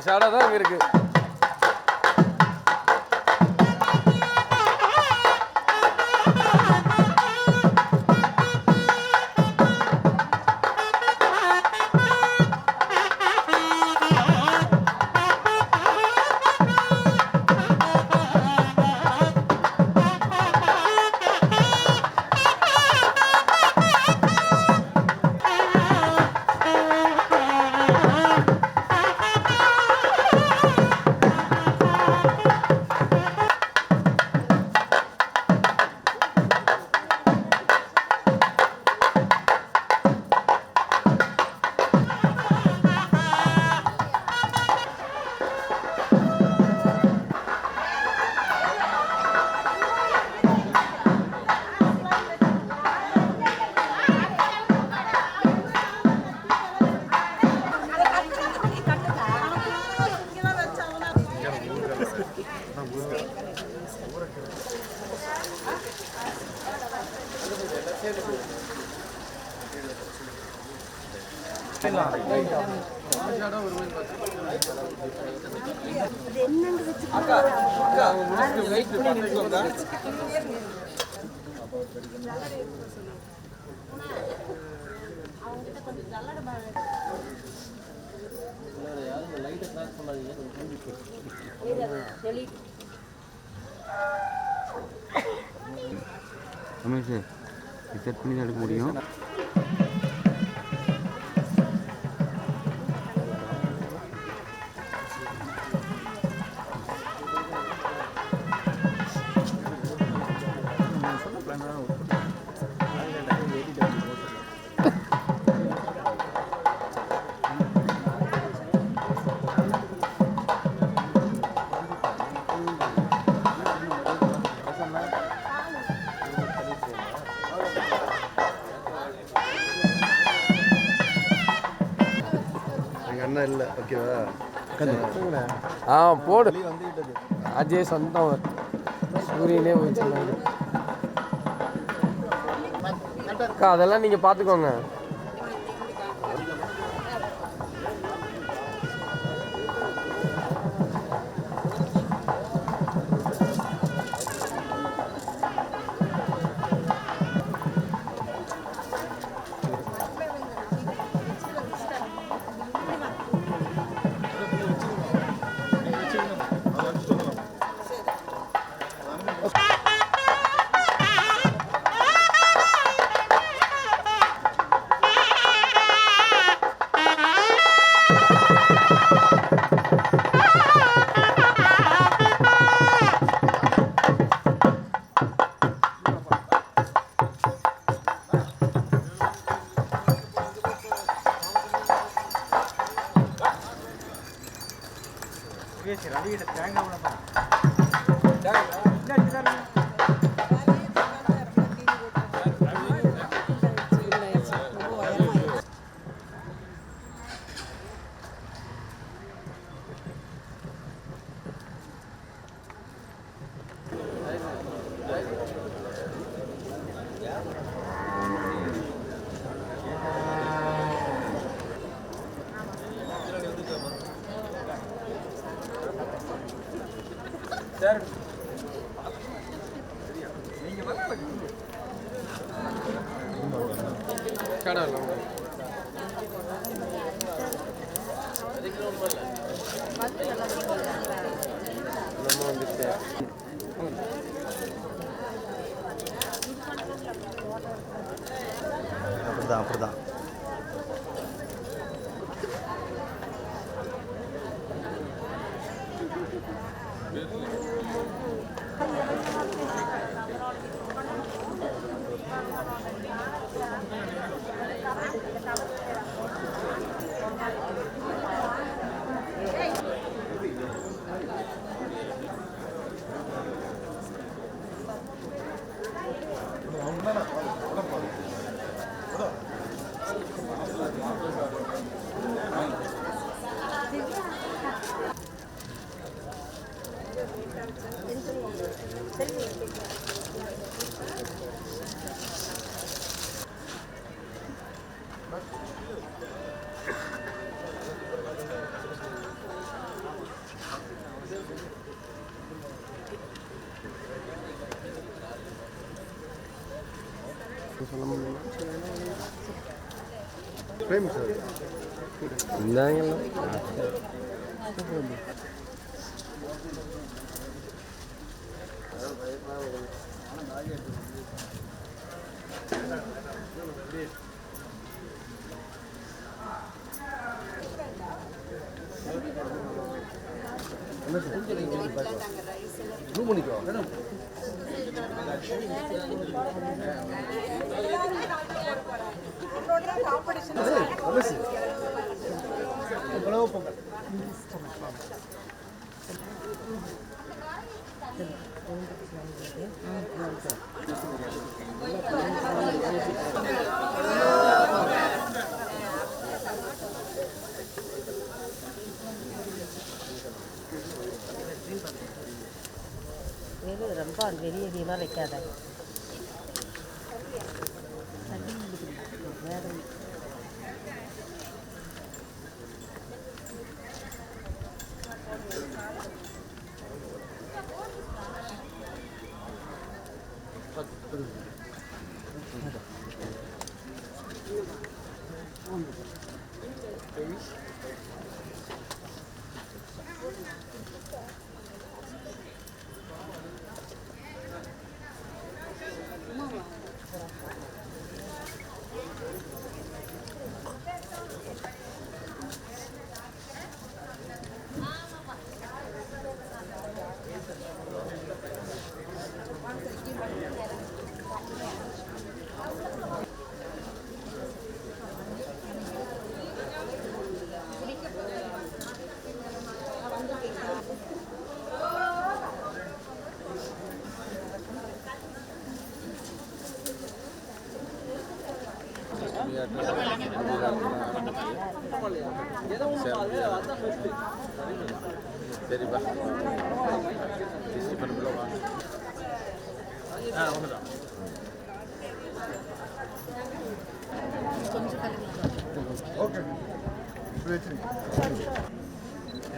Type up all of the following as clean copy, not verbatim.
Shadow தான் இங்கே இருக்குது. ரமேஷ் செட் பண்ணி தான் எடுக்க முடியும். அண்ணா இல்லை ஓகேவா? போடு. அஜய் சொந்தம் சூரியனே போயிடுச்சு. அக்கா அதெல்லாம் நீங்கள் பார்த்துக்கோங்க. அப்படிதான் சொல்ல முடியல. ஃப்ரேம் சார் இந்தாங்கல்ல ரூம் பண்ணிக்கோ ரொம்ப வெளியே அதிகமாக வைக்காத. சரிப்பா ஓகே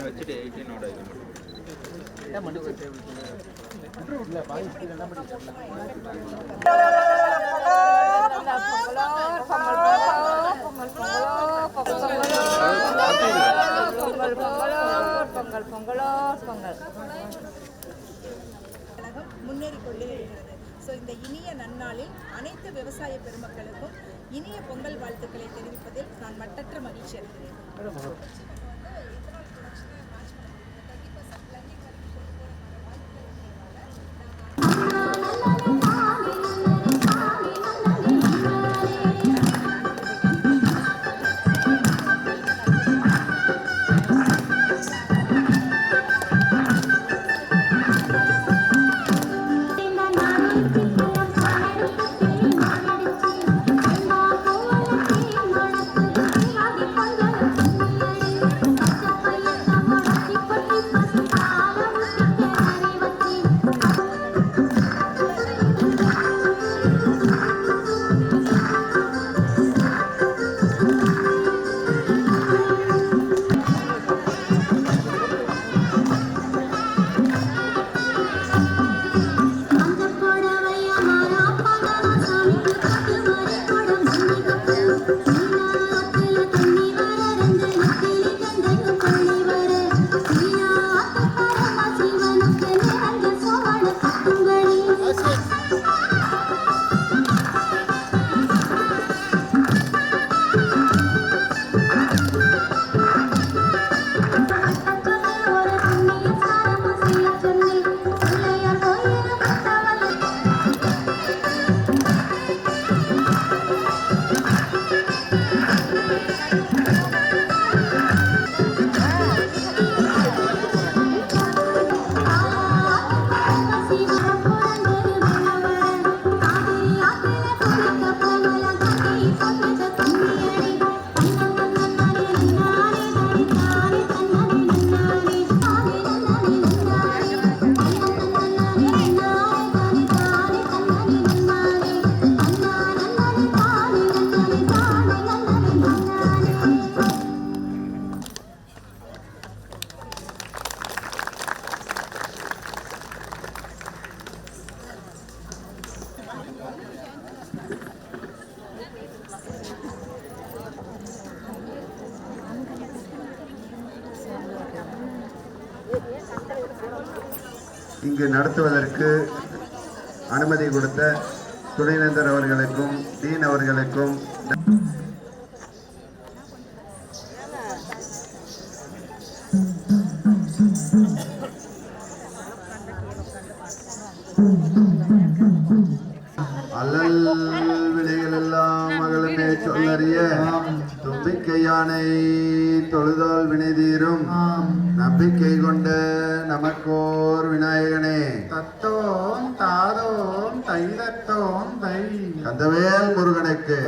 வச்சுட்டு 18ஓட இது மட்டும் முன்னேறிக் கொண்டே இருக்கிறது. ஸோ இந்த இனிய நன்னாளில் அனைத்து விவசாய பெருமக்களுக்கும் இனிய பொங்கல் வாழ்த்துக்களை தெரிவிப்பதில் நான் மட்டற்ற மகிழ்ச்சி அடைகிறேன். அந்த புடவை இங்கு நடத்துவதற்கு அனுமதி கொடுத்த துணைவேந்தர் அவர்களுக்கும் டீன் அவர்களுக்கும் அல்லல் விலைகள் எல்லாம் மகளுமே சொல்லறிய தும்பிக்கை யானை தொழுதால் வினை தீரும் நம்பிக்கை கொண்ட நமக்கோர் விநாயகனே தத்தோம் தாதோம் தைதத்தோம் தை கந்தவேல் முருகனுக்கு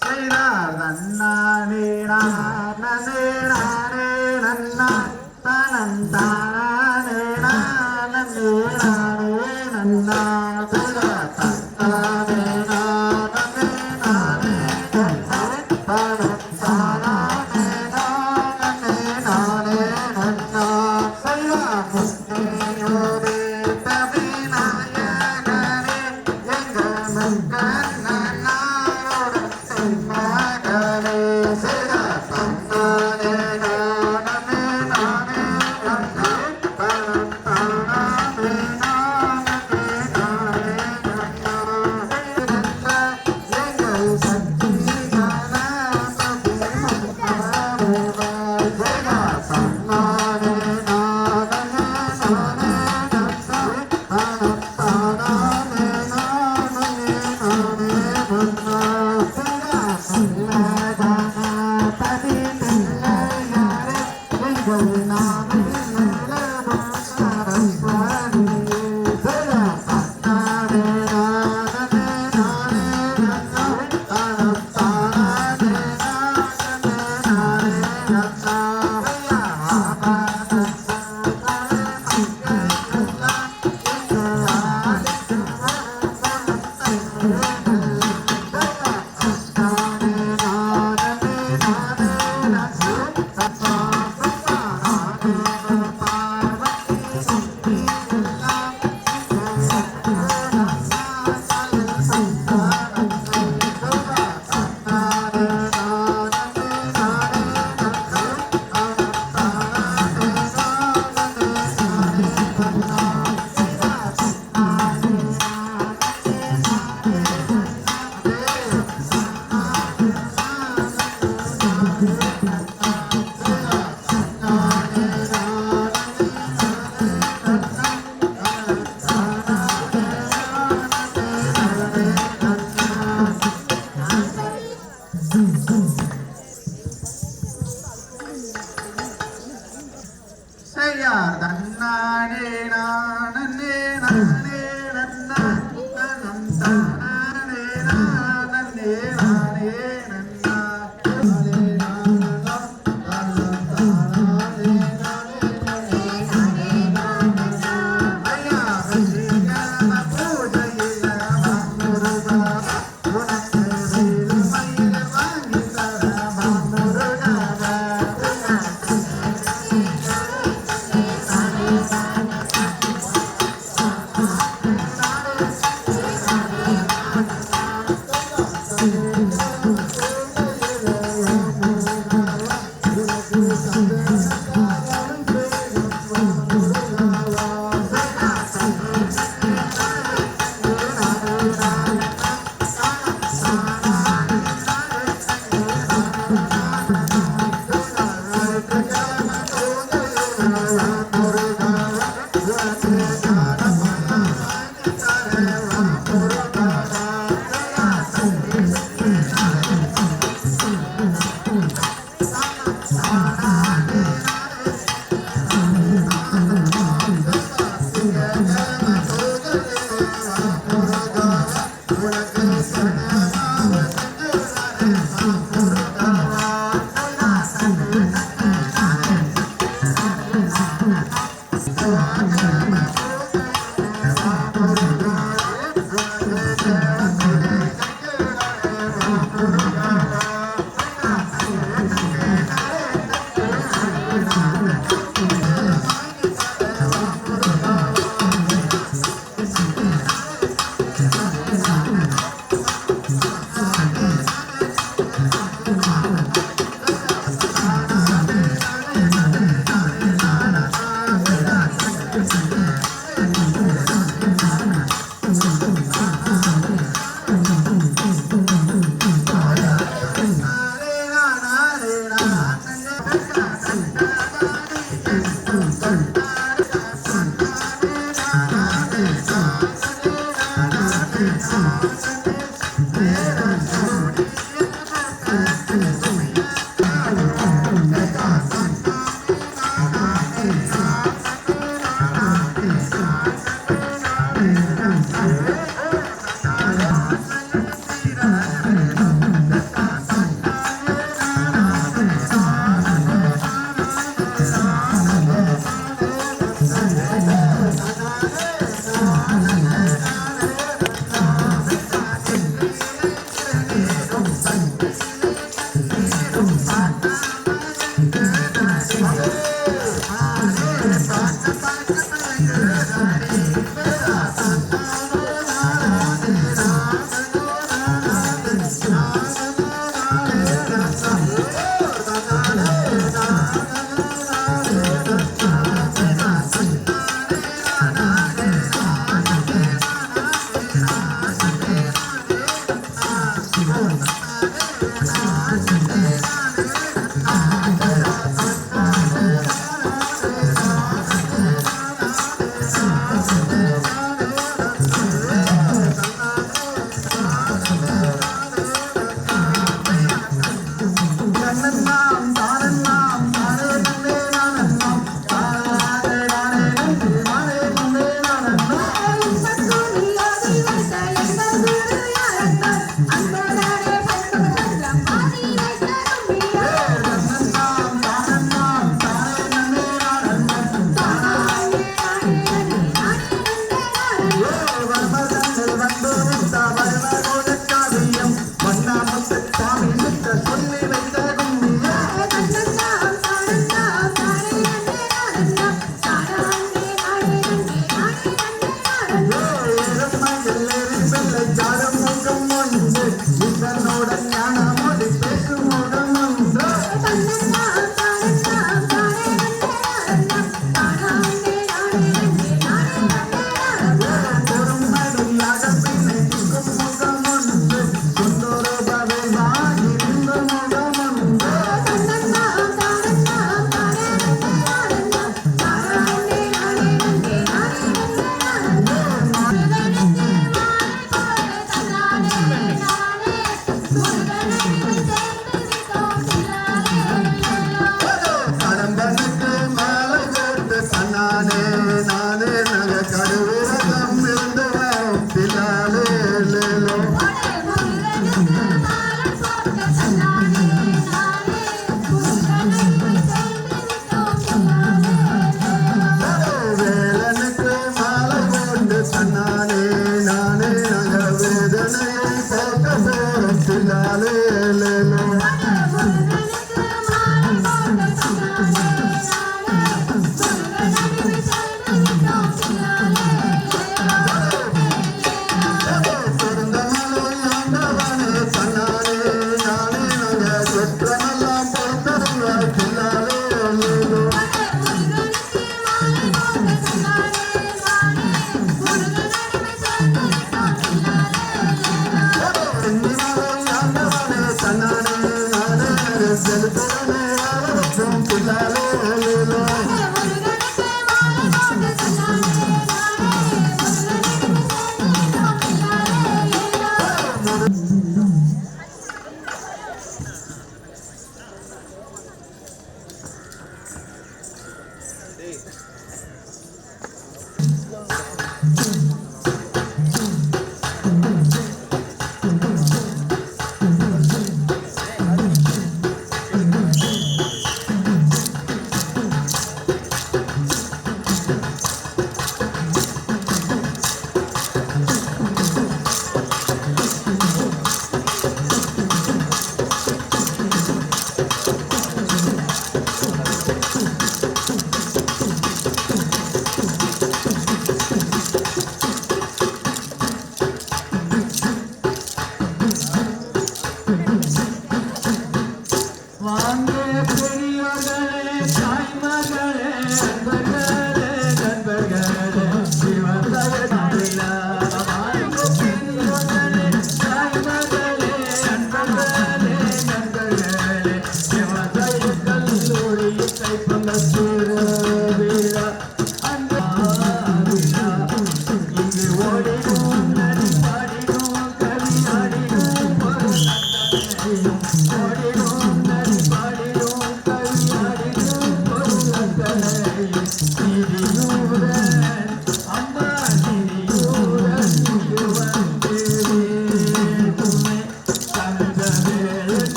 செய்தார் நன்னானே நானே நானே நன்னா தனந்தானே நானே நானே நன்னா செய்தார் தத்தானே நானே நானே தனந்தானே நானே நானே நன்னா செய்தார் முன்னேயோரே தவிநாயகரே எங்க மக்கள் நன்னாரோட மகளே செய்தார் தந்தானே நானே நானே நன்னா தனந்தானே நானே நானே Thank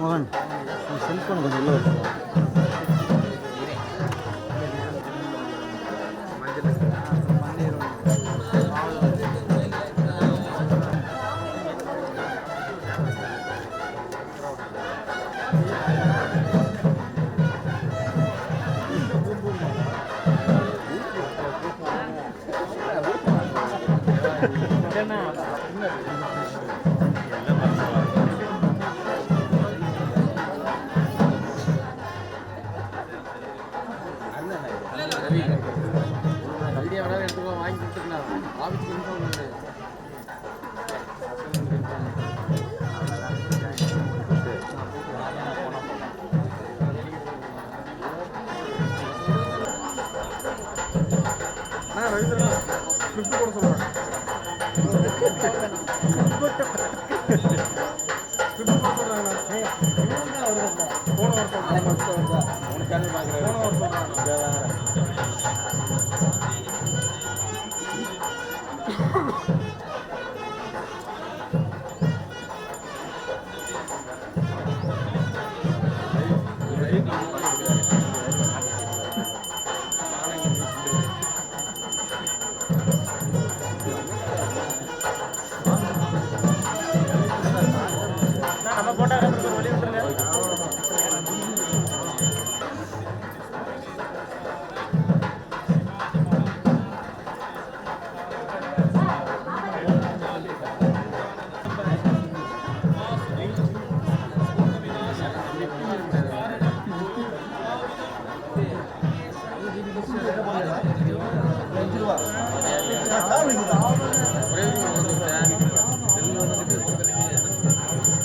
மோகன் செல்ஃபோன் கொஞ்சம் உள்ள வச்சுக்கோ.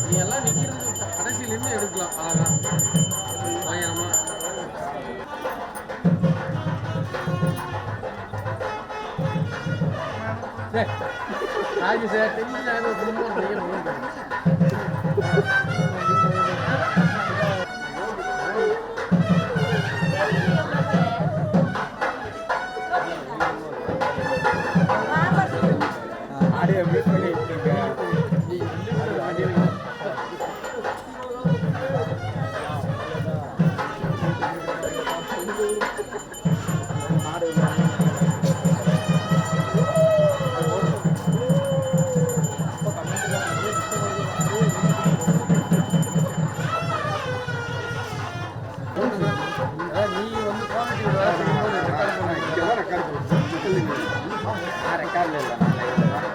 நீ எல்லாம் நிக்கிறது கடைசியிலேருந்து எடுக்கலாம் அழகா பயணமா. ராஜு சார் தெரிஞ்சு குடும்பம் ஆடியோ மியூட் பண்ணி நீ வந்து குவாலிட்டி வேலை செய்யும்போது ரெக்கார்ட் பண்ண இங்கே தான் ரெக்கார்ட் பண்ணுங்க. நான் ரெக்கார்டில் இல்லை, நான் லைவ்ல தான்.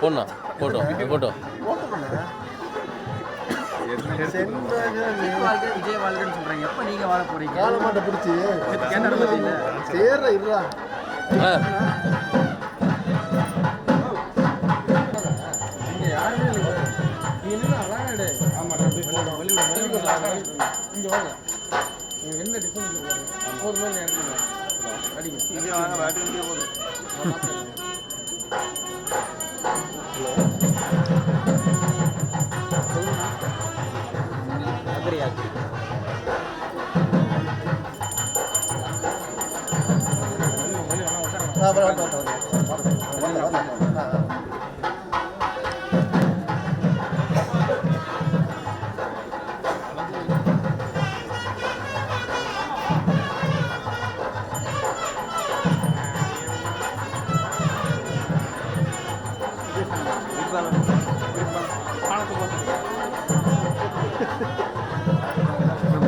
போடணும் போட்டோம் விஜய் வாழ்க்கைன்னு சொல்றீங்க. எப்ப நீங்க வாழ போறீங்க? காலமாட்ட பிடிச்சி கேட்ட சேர்ற இருடா. இங்க யாருமே இல்லை. நீ என்ன அழகா எடு. ஆமா இங்க வாங்க. நீங்க என்ன டிஃபரன்ஸ் இருக்கு? போதுமே நேரத்துல அடிங்க. இங்க வாங்க, வாட்டி இங்கே போதும்.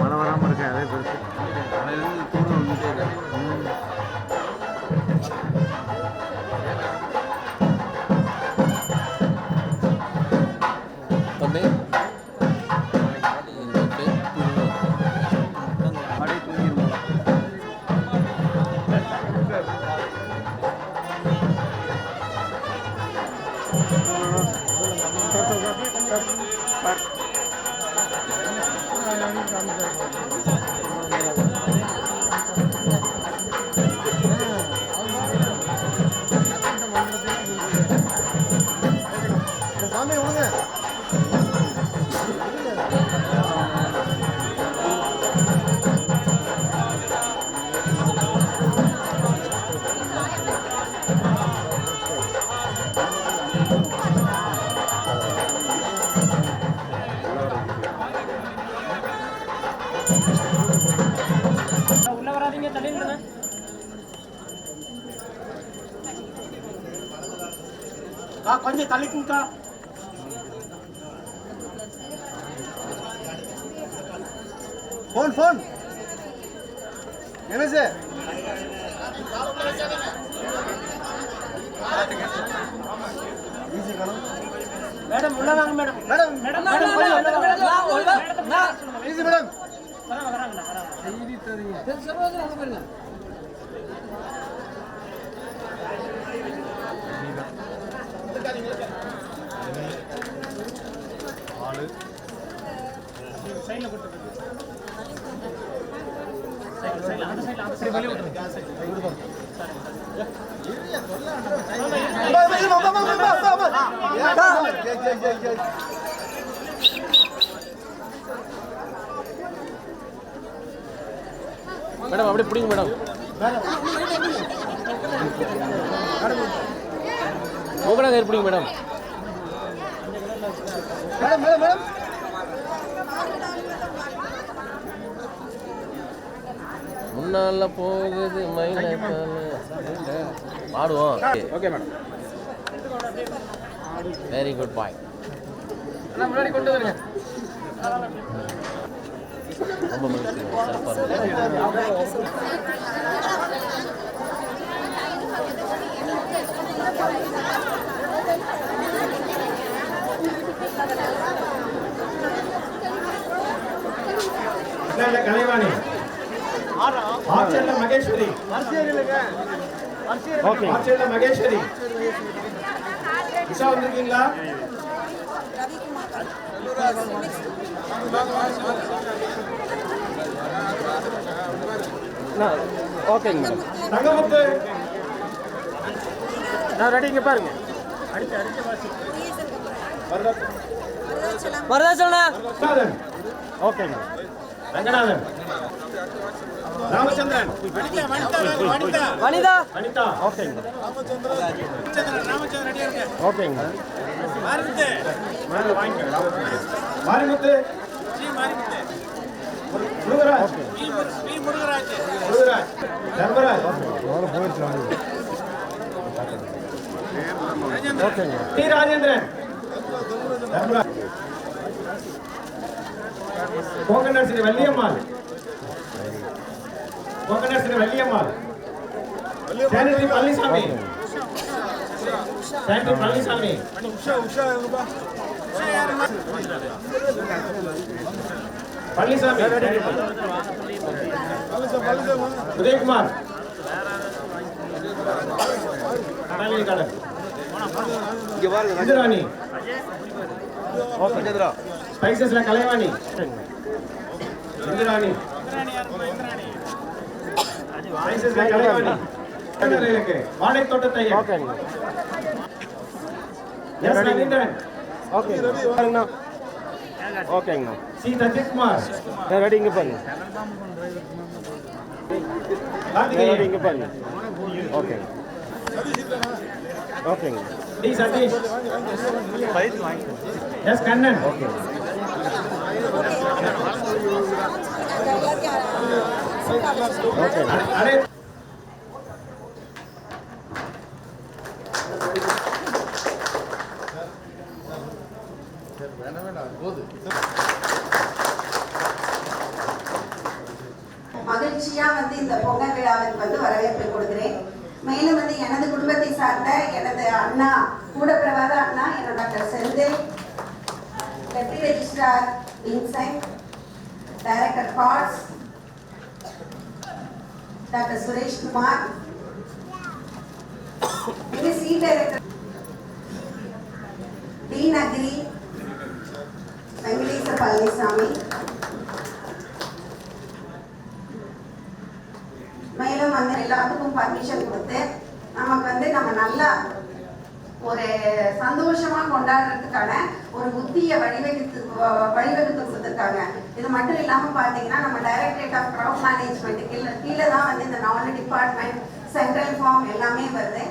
மழை வராமல் இருக்கேன், அதே பெருசு. மழையிலிருந்து தூரம் வந்துட்டே இருக்கு. தம்பி சாமி விடுங்க. உள்ள வராதீங்க, தள்ளிடுங்க. கொஞ்சம் தள்ளிக்குங்கக்கா. ஃபோன் என்ன சார்? மேடம் உள்ள வாங்க மேடம். Madam easy madam. செய்தி தெரியும். சைடுல கொடுத்து சைடுல அந்த சைடுல அப்படி வெளிய விட்டுருங்க. மேடம் அப்படியே பிடிங்க மேடம். உங்களாக பிடிங்க மேடம். மேடம் முன்னால போகுது மயில பாடுவோம். Okay madam. வெரி குட் பாய். முன்னாடி கொண்டு வருங்க. ரொம்ப மகிழ்ச்சி, சிறப்பாக கலைவாணி ஆச்சல்ல மகேஸ்வரி ஆச்சல்ல மகேஸ்வரி இஷா வந்திருக்கீங்களா? ஓகேங்க மேடம். தங்கமுத்து நான் ரெடிங்க பாருங்க. வரதா ஓகேங்க. ரங்கநாதன் ராமச்சந்திரன் வனிதா அனிதா ஓகேங்க ஓகேங்க மாரிமுத்து முருகராஜ் முருகராஜ் தர்மராஜ் ஓகேங்க டி ராஜேந்திரன் தர்மராஜ் கோகனர் ஸ்ரீ வள்ளியம்மாள் சானிட்டரி பழனிசாமி பழனிசாமி உதயகுமார் இந்திராணி ஸ்பைசஸ்ல கலைவாணி இந்திராணி ஸ்பைசஸ்ல கலைவாணி வாடகை தோட்டத்தையர் ஓகேங்க எஸ் ரவீந்திரன் ஓகே பாருங்கண்ணா ஓகேங்கண்ணா சி சத்யகுமார் ரெடி இங்கே பாருங்க ரெடி இங்கே பாருங்க ஓகேங்க ஓகேங்க டி சதீஷ் எஸ் கண்ணன் ஓகேங்க ஓகே அடே மகிழ்ச்சியா வந்து இந்த பொங்கல் விழாவிற்கு வந்து வரவேற்பை கொடுக்கிறேன். மேலும் வந்து எனது குடும்பத்தை சார்ந்த எனது அண்ணா கூட பிறவாத அண்ணா என்னோட டாக்டர் செந்தில், டெப்டி ரெஜிஸ்ட்ரார் இன்சைட், டைரக்டர் கார்ட்ஸ் doctor Suresh Kumar, C director T Nagari Venkatesa Palanisamy, மேலும் வந்து எல்லாத்துக்கும் பர்மிஷன் கொடுத்து நமக்கு வந்து நம்ம நல்லா ஒரு சந்தோஷமா கொண்டாடுறதுக்கான ஒரு புத்தியை வழிவகுத்து கொடுத்துருக்காங்க. இது மட்டும் இல்லாம பாத்தீங்கன்னா நம்ம டைரக்டரேட் ஆஃப் கிரவுட் மேனேஜ்மெண்ட் கீழே தான் வந்து இந்த 4 டிபார்ட்மெண்ட் சென்ட்ரல் ஃபார்ம் எல்லாமே வருது.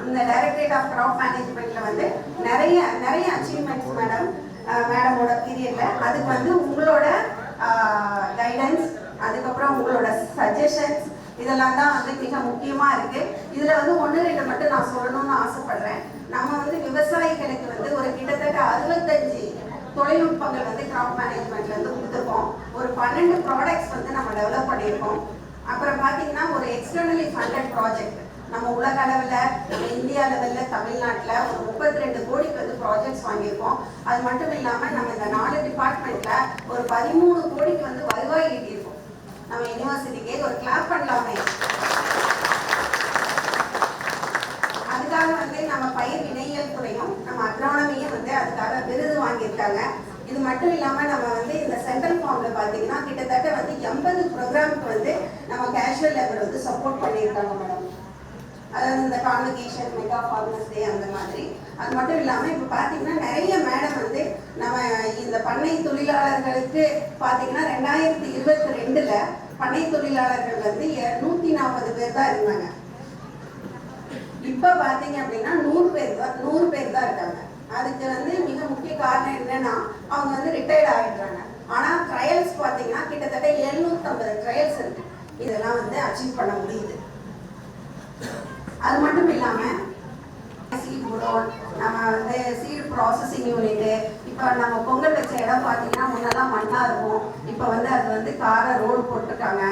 இந்த டைரக்டரேட் ஆஃப் கிரவுட் மேனேஜ்மெண்ட்ல வந்து நிறைய அச்சீவ்மெண்ட்ஸ் மேடமோட பீரியட்ல அதுக்கு வந்து உங்களோட கைடன்ஸ், அதுக்கப்புறம் உங்களோட சஜஷன்ஸ் இதெல்லாம் தான் வந்து மிக முக்கியமா இருக்கு. இதுல வந்து 1-2 மட்டும் நான் சொல்லணும்னு ஆசைப்படுறேன். நம்ம வந்து விவசாயிகளுக்கு வந்து ஒரு கிட்டத்தட்ட 65 தொழில்நுட்பங்கள் வந்து கிராப் மேனேஜ்மெண்ட்ல இருந்து கொடுத்துருக்கோம். ஒரு 12 ப்ராடக்ட்ஸ் வந்து நம்ம டெவலப் பண்ணியிருக்கோம். அப்புறம் பாத்தீங்கன்னா ஒரு எக்ஸ்டர்னலி ஃபண்டட் ப்ராஜெக்ட் நம்ம உலக அளவில், நம்ம இந்தியா லெவலில், தமிழ்நாட்டில் ஒரு 32 கோடிக்கு வந்து ப்ராஜெக்ட்ஸ் வாங்கியிருக்கோம். அது மட்டும் இல்லாமல் நம்ம இந்த 4 டிபார்ட்மெண்ட்ல ஒரு 13 கோடிக்கு வந்து வருவாய் ஈட்டியிருக்கோம். நம்ம யூனிவர்சிட்டிக்கு ஒரு கிளாப் பண்ணலாமே. அதுக்காக வந்து நம்ம பயிர் வினையியல் துறையும் நம்ம அக்ரானமியும் வந்து அதுக்காக விருது வாங்கியிருக்காங்க. இது மட்டும் இல்லாம நம்ம வந்து இந்த சென்ட்ரல் ஃபார்ம்ல பாத்தீங்கன்னா கிட்டத்தட்ட வந்து 80 ப்ரோக்ராமுக்கு வந்து நம்ம கேஷுவல் லேபர் வந்து சப்போர்ட் பண்ணியிருக்காங்க மேடம். அதாவது இந்த கான்வெகேஷன், மெகா ஃபார்மர்ஸ் டே அந்த மாதிரி. அது மட்டும் இல்லாமல் இப்போ பார்த்தீங்கன்னா நிறைய மேடம் வந்து நம்ம இந்த பண்ணை தொழிலாளர்களுக்கு பார்த்தீங்கன்னா 2022 பண்ணை தொழிலாளர்கள் வந்து 140 பேர் தான் இருந்தாங்க. இப்போ பார்த்தீங்க அப்படின்னா 100 பேர் தான் இருக்காங்க. அதுக்கு வந்து மிக முக்கிய காரணம் என்னன்னா அவங்க வந்து ரிட்டையர்ட் ஆகிடுறாங்க. ஆனால் ட்ரையல்ஸ் பார்த்தீங்கன்னா கிட்டத்தட்ட 750 ட்ரையல்ஸ் இருக்கு. இதெல்லாம் வந்து அச்சீவ் பண்ண முடியுது. அது மட்டும் இல்லாமல் சீட் குடோன், நம்ம வந்து சீட் ப்ராசஸிங் யூனிட்டு, இப்போ நம்ம பொங்கல் வச்ச இடம் பார்த்தீங்கன்னா முன்னெல்லாம் மண்ணாக இருக்கும். இப்போ வந்து அது வந்து காரை ரோடு போட்டிருக்காங்க.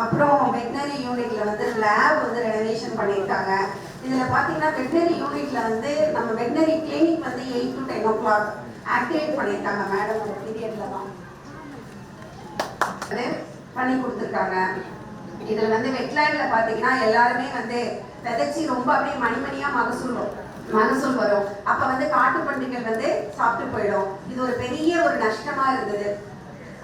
அப்புறம் வெட்னரி யூனிட்ல வந்து லேப் வந்து ரெனோவேஷன் பண்ணியிருக்காங்க. இதில் பார்த்தீங்கன்னா வெட்னரி யூனிட்ல வந்து நம்ம வெட்னரி கிளினிக் வந்து 8 to 10 o'clock ஆக்டிவேட் பண்ணியிருக்காங்க மேடம். ஒரு பீரியட்ல தான் அது பண்ணி கொடுத்துருக்காங்க. இதில் வந்து வெட்லேண்ட்ல பார்த்தீங்கன்னா எல்லாருமே வந்து விதைச்சி ரொம்ப அப்படியே மணிமணியா மகசூல் வரும். அப்போ வந்து காட்டு பண்டிகள் வந்து சாப்பிட்டு போயிடும். இது ஒரு பெரிய ஒரு நஷ்டமா இருந்தது.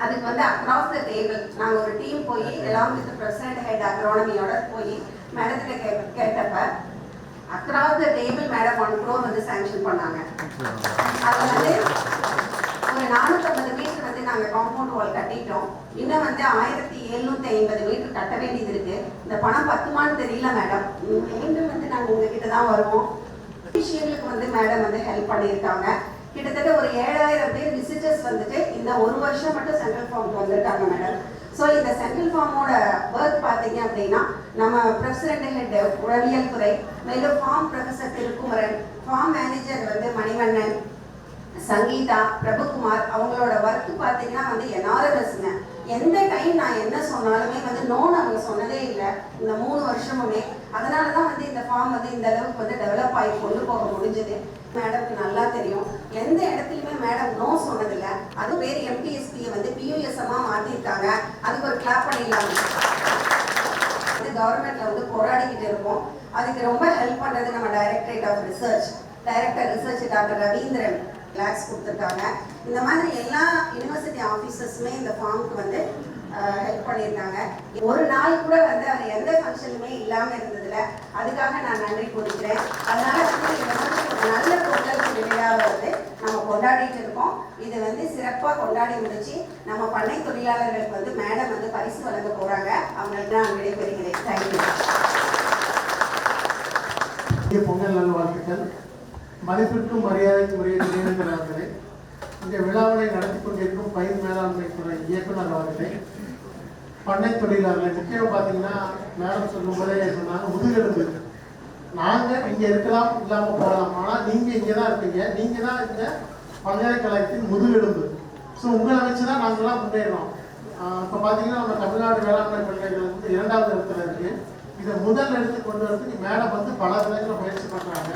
அதுக்கு வந்து அக்ராஸ் த டேபிள் நாங்கள் ஒரு டீம் போய் எல்லாம் வித் பிரசிடென்ட் ஹெட் அக்ரானமியோட போய் மேடத்துல கேட்டப்ப across the table madam 1 crore வந்து சாங்ஷன் பண்ணாங்க. அது வந்து ஒரு 450 மீட்டர் வந்து நாங்கள் காம்பவுண்ட் வால் கட்டிட்டோம். இன்னும் வந்து 1750 மீட்டர் கட்ட வேண்டியது இருக்கு. இந்த பணம் பத்துமான்னு தெரியல மேடம். மீண்டும் வந்து நாங்கள் உங்ககிட்ட தான் வருவோம். விஷயங்களுக்கு வந்து மேடம் வந்து ஹெல்ப் பண்ணியிருக்காங்க. கிட்டத்தட்ட ஒரு 7000 பேர் விசிட்டர்ஸ் வந்துட்டு இந்த ஒரு வருஷம் மட்டும் சென்ட்ரல் ஃபார்முக்கு வந்திருக்காங்க மேடம். ஸோ இந்த சென்ட்ரல் ஃபார்மோட ஒர்க் பார்த்தீங்க அப்படின்னா நம்ம பிரசிடென்ட் ஹெட் உளவியல் துறை, மேலும் farm professor Thirukumaran, farm manager வந்து மணிவண்ணன், சங்கீதா, பிரபுகுமார், அவங்களோட ஒர்க் பார்த்தீங்கன்னா வந்து எனாரமஸ்ங்க. எந்த டைம் நான் என்ன சொன்னாலுமே வந்து நோன்னு அவங்க சொன்னதே இல்லை இந்த 3 வருஷமுமே. அதனால தான் வந்து இந்த ஃபார்ம் வந்து இந்த அளவுக்கு வந்து டெவலப் ஆகி கொண்டு போக முடிஞ்சது. மேடம்க்கு நல்லா தெரியும், எந்த இடத்துலையுமே மேடம் நோ சொன்னதில்லை. அது பேர் எம்பிஎஸ்பியை வந்து பியூஎஸ்எம்மாக மாற்றிருக்காங்க. அதுக்கு ஒரு கிளாப் பண்ணிடலாம். வந்து கவர்மெண்ட்ல வந்து போராடிக்கிட்டு இருக்கோம். அதுக்கு ரொம்ப ஹெல்ப் பண்ணுறது நம்ம directorate of research, director research doctor Raveendran lakhs கொடுத்துருக்காங்க. இந்த மாதிரி எல்லா யூனிவர்சிட்டி ஆஃபீஸர்ஸுமே இந்த ஃபார்முக்கு வந்து ஹெல்ப் பண்ணியிருக்காங்க. ஒரு நாள் கூட வந்து அவர் எந்த ஃபங்க்ஷனுமே இல்லாமல் இருந்ததில்ல. அதுக்காக நான் நன்றி கூறுகிறேன். அதனால வந்து இந்த மாதிரி ஒரு நல்ல பொங்கல் விழாவை வந்து நம்ம கொண்டாடிட்டு இருக்கோம். இது வந்து சிறப்பாக கொண்டாடி முடிச்சு நம்ம பண்ணை தொழிலாளர்களுக்கு வந்து மேடம் வந்து பரிசு வழங்க போறாங்க. அவங்களுக்கு நான் விடைபெறுகிறேன். தேங்க்யூ. பொங்கல் நல்வாழ்த்துக்கள். மதிப்பிற்கும் மரியாதைக்கும் உரிய நினைவேந்தர் அவர்களே, இந்த விழாவினை நடத்தி கொண்டிருக்கும் பயிர் மேலாண்மை துறை இயக்குநர் அவர்களே, பண்ணை தொழிலாளர்கள், முக்கியம் பார்த்தீங்கன்னா மேடம் சொல்லும் போதே சொன்னாங்க முதுகெலும்பு. நாங்கள் இங்கே இருக்கலாம், இல்லாமல் போகலாம், ஆனால் நீங்கள் இங்கே தான் இருப்பீங்க. நீங்கள் தான் இந்த பல்கலைக்கழகத்தின் முதுகெலும்பு. ஸோ உங்களை வச்சு தான் நாங்கள்லாம் முன்னேறோம். இப்போ பார்த்தீங்கன்னா நம்ம தமிழ்நாடு வேளாண்மை பல்கலைக்கழகம் வந்து 2வது இடத்துல இருக்குது. இதை முதல் எடுத்து கொண்டு வரதுக்கு மேடம் வந்து பல விதத்தில் முயற்சி பண்ணுறாங்க.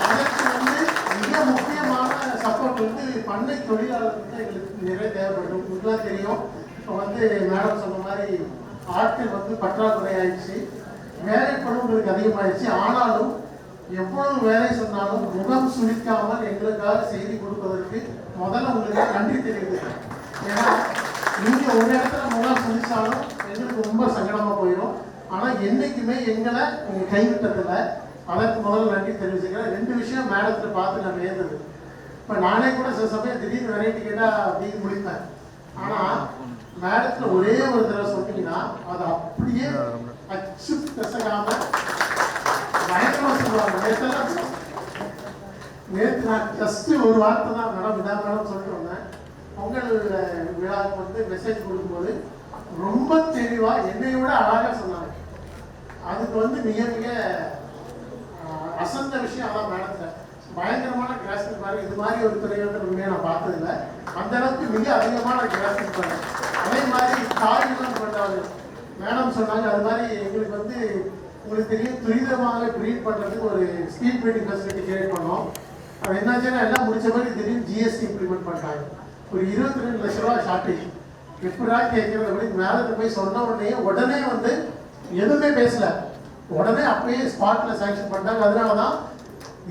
அதற்கு வந்து மிக முக்கியமான சப்போர்ட் வந்து பண்ணை தொழிலாளர்களுக்கு எங்களுக்கு நிறைய தேவைப்படும். உங்களுக்கு தெரியும், இப்போ வந்து மேடம் சொன்ன மாதிரி ஆட்கள் வந்து பற்றாக்குறை ஆயிடுச்சு, வேலைப்பளுங்களுக்கு அதிகமாகிடுச்சு. ஆனாலும் எவ்வளவு வேலை சொன்னாலும் முகம் சுழிக்காமல் எங்களுக்காக செய்தி கொடுப்பதற்கு முதல்ல உங்களுக்கு நன்றி தெரிவிக்கிறேன். ஏன்னா நீங்கள் ஒரு இடத்துல முகம் சுழிச்சாலும் எங்களுக்கு ரொம்ப சங்கடமாக போயிடும். ஆனால் என்றைக்குமே எங்களை நீங்கள் கைவிட்டதில்லை. அதற்கு முதல்ல நன்றி தெரிவிச்சுக்கிறேன். 2 விஷயம் மேடத்தில் பார்த்து நான் வியந்தது. இப்போ நானே கூட சில சமயம் திடீர்னு வெரைட்டி கேட்டால் அப்படின்னு முடிப்பேன். ஆனால் மேடத்தில் ஒரே ஒரு தடவை சொன்னீங்கன்னா அது அப்படியே அச்சு பெசகாம பயங்கரமாக சொல்லுவாங்க. நேற்று நான் ஜஸ்ட்டு ஒரு வார்த்தை தான் மேடம் இதான் மேடம் சொல்லிட்டு வந்தேன். பொங்கல் விழாவுக்கு வந்து மெசேஜ் கொடுக்கும்போது ரொம்ப தெளிவாக என்னை விட அழகாக சொன்னாங்க. அதுக்கு வந்து மிக மிக அசந்த விஷயம். அதான் மேடத்தை பயங்கரமான கிராஸ்பிங் பாரு. இது மாதிரி ஒரு துறை வந்து உண்மையாக நான் பார்த்ததில்லை. அந்த அளவுக்கு மிக அதிகமான கிராஸ்பிங் பாரு. அதே மாதிரி காய்கறிலாம் பண்ணுறாங்க. மேடம் சொன்னாங்க அது மாதிரி எங்களுக்கு வந்து உங்களுக்கு தெரியும் துரிதமாக ப்ரீட் பண்ணுறதுக்கு ஒரு ஸ்பீட் ப்ரீடிங் ஃபெசிலிட்டி கிரியேட் பண்ணோம். அது என்னாச்சுன்னா எல்லாம் முடிச்ச மாதிரி திடீர்னு ஜிஎஸ்டி இம்ப்ளிமெண்ட் பண்ணிட்டாங்க. ஒரு 22 லட்ச ரூபா ஷார்ட்டேஜ். எப்படா கேட்கறது அப்படின்னு மேலே போய் சொன்ன உடனே வந்து எதுவுமே பேசல, உடனே அப்பயே ஸ்பாட்ல சாங்ஷன் பண்ணிட்டாங்க. அதனால தான்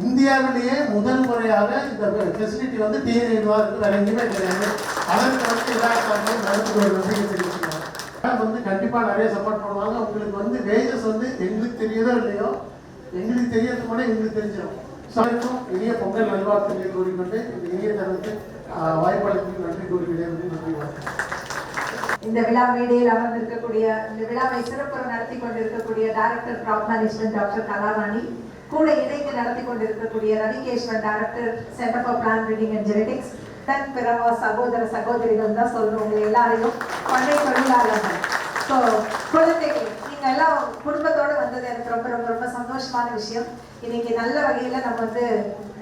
இந்தியாவிலேயே முதல் முறையாக இந்த ஃபெசிலிட்டி வந்து டிஎன்ஏவா இருக்கு, வேற எங்கேயுமே கிடையாது. அதற்கு வந்து எல்லாருக்கும் நடந்து ஒரு நம்பிக்கை தெரிவிச்சுக்கலாம். வந்து கண்டிப்பாக நிறைய சப்போர்ட் பண்ணுவாங்க. உங்களுக்கு வந்து வேஜஸ் வந்து எங்களுக்கு தெரியுதோ இல்லையோ, எங்களுக்கு தெரியறது கூட எங்களுக்கு தெரிஞ்சிடும். ஸோ இனிய பொங்கல் நல்வாழ்த்துக்களை கூறிக்கொண்டு இந்த இனிய தருணத்தை வாய்ப்பாளர்களுக்கு நன்றி கூறுகிறேன். நன்றி. இந்த விழா மேடையில் அமர்ந்திருக்கக்கூடிய, இந்த விழாவை சிறப்புற நடத்தி கொண்டிருக்கக்கூடிய director crop management doctor Kalarani, கூட இணைந்து நடத்தி கொண்டிருக்கக்கூடிய Ravikeswar director centre for plant breeding and genetics, தன் பிறவா சகோதர சகோதரிகள் தான் சொல்றவங்க எல்லாரையும் பண்ணை தொழிலாளர்கள். ஸோ குழந்தைகள் நீங்கள் எல்லாம் குடும்பத்தோடு வந்தது எனக்கு ரொம்ப ரொம்ப ரொம்ப சந்தோஷமான விஷயம். இன்னைக்கு நல்ல வகையில் நம்ம வந்து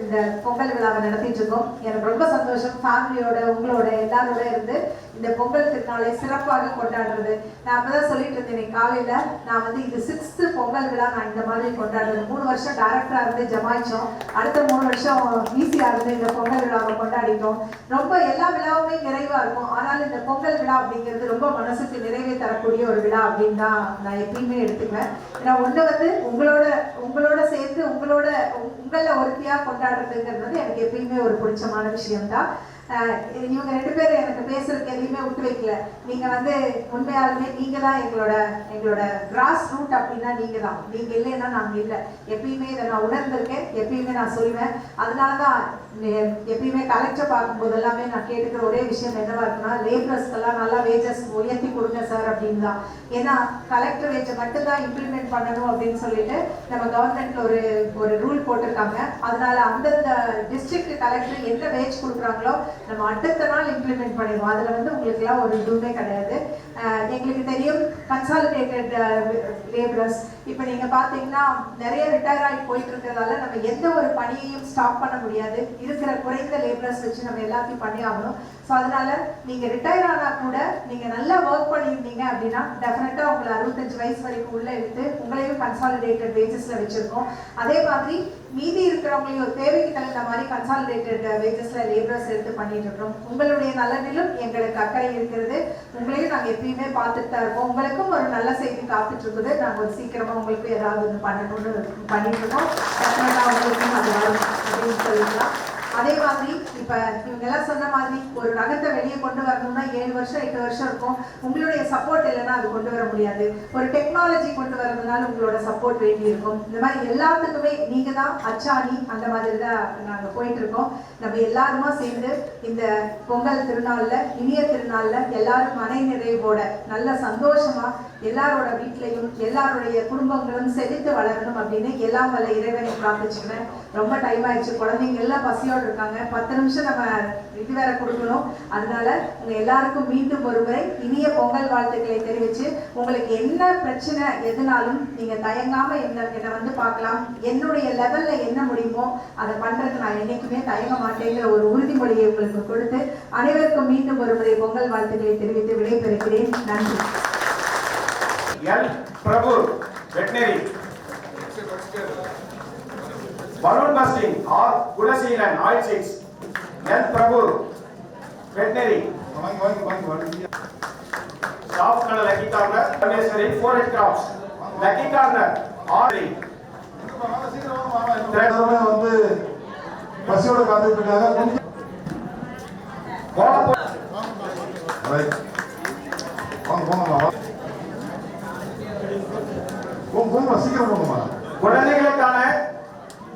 இந்த பொங்கல் விழாவை நடத்திட்டு இருக்கோம். எனக்கு ரொம்ப சந்தோஷம். ஃபேமிலியோட உங்களோட எல்லாரோட இருந்து இந்த பொங்கல் திருநாளை சிறப்பாக கொண்டாடுறது. நான் அப்பதான் சொல்லிட்டு இருந்தேன் காலையில், நான் வந்து இது 6th பொங்கல் விழா நான் இந்த மாதிரி கொண்டாடுறது. 3 வருஷம் டைரக்டராக இருந்து ஜமாய்ச்சோம், அடுத்த 3 வருஷம் ஈஸியாக இருந்து இந்த பொங்கல் விழாவை கொண்டாடிட்டோம். ரொம்ப எல்லா விழாவுமே நிறைவாக இருக்கும். ஆனால் இந்த பொங்கல் விழா அப்படிங்கிறது ரொம்ப மனசுக்கு நிறைவே தரக்கூடிய ஒரு விழா அப்படின்னு தான் நான் எப்பயுமே எடுத்துக்குவேன். ஏன்னா ஒன்று வந்து உங்களோட சேர்த்து உங்களில் ஒருத்தியாக கொண்டாடுறதுங்கிறது வந்து எனக்கு எப்பயுமே ஒரு பிடிச்சமான விஷயம்தான். இவங்க 2 பேரும் எனக்கு பேசுறதுக்கு எதையுமே விட்டு வைக்கல. நீங்க வந்து உண்மையாலுமே நீங்க தான் எங்களோட கிராஸ் ரூட் அப்படின்னா நீங்க தான். நீங்க இல்லைன்னா நாங்க இல்லை. எப்பயுமே இதை நான் உணர்ந்திருக்கேன், எப்பயுமே நான் சொல்லுவேன். அதனாலதான் எப்பயுமே கலெக்டர் பார்க்கும்போது எல்லாமே நான் கேட்டுக்கிற ஒரே விஷயம் என்னவா இருக்குன்னா, லேபரர்ஸ்க்கெல்லாம் நல்லா வேஜஸ் உயர்த்தி கொடுங்க சார் அப்படின்னு தான். ஏன்னா கலெக்டர் வேஜை மட்டும்தான் இம்ப்ளிமெண்ட் பண்ணணும் அப்படின்னு சொல்லிட்டு நம்ம கவர்மெண்ட்ல ஒரு ரூல் போட்டிருக்காங்க. அதனால அந்தந்த டிஸ்ட்ரிக்ட் கலெக்டர் எந்த வேஜ் கொடுக்குறாங்களோ நம்ம அடுத்த நாள் இம்ப்ளிமெண்ட் பண்ணிடுவோம். அதுல வந்து உங்களுக்கு எல்லாம் ஒரு இதுவுமே கிடையாது. எங்களுக்கு தெரியும் கன்சாலிடேட்டட் லேபரர்ஸ் இப்போ நீங்க பாத்தீங்கன்னா நிறைய ரிட்டையர் ஆகி போயிட்டு இருக்கிறதால நம்ம எந்த ஒரு பணியையும் ஸ்டாப் பண்ண முடியாது. இருக்கிற குறைந்த லேபரர்ஸ் வச்சு நம்ம எல்லாத்தையும் பண்ணி ஆகணும். ஸோ அதனால நீங்க ரிட்டையர் ஆனா கூட நீங்க நல்லா ஒர்க் பண்ணியிருந்தீங்க அப்படின்னா டெஃபினட்டா உங்களை 65 வயசு வரைக்கும் உள்ள எடுத்து உங்களையும் கன்சாலிடேட்டட் வேஜஸ்ல வச்சிருக்கோம். அதே மாதிரி மீதி இருக்கிறவங்களையும் ஒரு தேவைக்கு தகுந்த மாதிரி கன்சாலிடேட்டட் வேஜஸ்ல லேபரர்ஸ் எடுத்து பண்ணிட்டு இருக்கோம். உங்களுடைய நலனிலும் எங்களுக்கு அக்கறை இருக்கிறது. உங்களையும் நாங்கள் எப்பயுமே பார்த்துட்டு தான் இருக்கோம். உங்களுக்கும் ஒரு நல்ல செய்தி காத்துட்டு இருக்குது. நாங்கள் ஒரு சீக்கிரமா உங்களுக்கு ஏதாவது ஒன்று பண்ணணும்னு பண்ணிட்டு இருக்கோம். உங்களுக்கும் அது வரும் அப்படின்னு சொல்லிக்கலாம். அதே மாதிரி இப்ப இவங்க எல்லாம் சொன்ன மாதிரி ஒரு ரகத்தை வெளியே கொண்டு வரணும்னா 7 வருஷம் 8 வருஷம் இருக்கும். உங்களுடைய சப்போர்ட் இல்லைன்னா அது கொண்டு வர முடியாது. ஒரு டெக்னாலஜி கொண்டு வரதுனால உங்களோட சப்போர்ட் வேண்டி இருக்கும். இந்த மாதிரி எல்லாத்துக்குமே நீங்க தான் அச்சாணி. அந்த மாதிரி தான் நாங்க போயிட்டு இருக்கோம். நம்ம எல்லாருமா சேர்ந்து இந்த பொங்கல் திருநாள்ல இனிய திருநாள்ல எல்லாரும் மனை நிறைவோட நல்ல சந்தோஷமா எல்லாரோட வீட்லையும் எல்லாருடைய குடும்பங்களும் செழித்து வளரணும் அப்படின்னு எல்லாம் வல்ல இறைவனை பிரார்த்திச்சுக்கிறேன். ரொம்ப டைம் ஆயிடுச்சு. குழந்தைங்க எல்லாம் பசியோடு இருக்காங்க. 10 நிமிஷம் நம்ம இது வேற கொடுக்கணும். அதனால உங்க எல்லாருக்கும் மீண்டும் ஒரு முறை இனிய பொங்கல் வாழ்த்துக்களை தெரிவிச்சு, உங்களுக்கு என்ன பிரச்சனை எதுனாலும் நீங்க தயங்காம என்னை வந்து பார்க்கலாம். என்னுடைய லெவல்ல என்ன முடியுமோ அதை பண்றதுக்கு நான் என்னைக்குமே தயங்க மாட்டேங்கிற ஒரு உறுதிமொழியை உங்களுக்கு கொடுத்து அனைவருக்கும் மீண்டும் ஒரு முறை பொங்கல் வாழ்த்துக்களை தெரிவித்து விடைபெறுகிறேன். நன்றி. L. Prabhu, veterinary. Balloon busting or Gudaseelan, oil seeds. L. Prabhu, veterinary. Staff color lucky corner, unnecessary 4 crops. Lucky corner, orderly. வந்து பசியோட காத்துட்டு இருக்காங்க.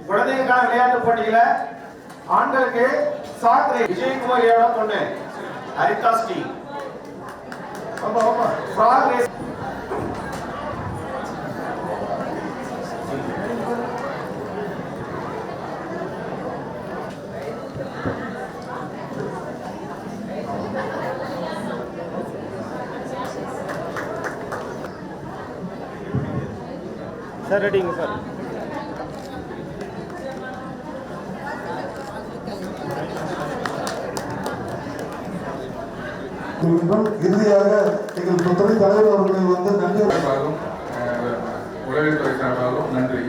குழந்தைகளுக்கான விளையாட்டு போட்டியில ஆண்களுக்கு சாக்ரே விஜயகுமாரியோட பொண்ணு Haritha Sri frog race. Sir ரெடிங்க சார். இறுதியாக எங்கள் துறை தலைவர் அவர்களை வந்து நன்றி உளவுத்துறை சார்பாகவும் நன்றி.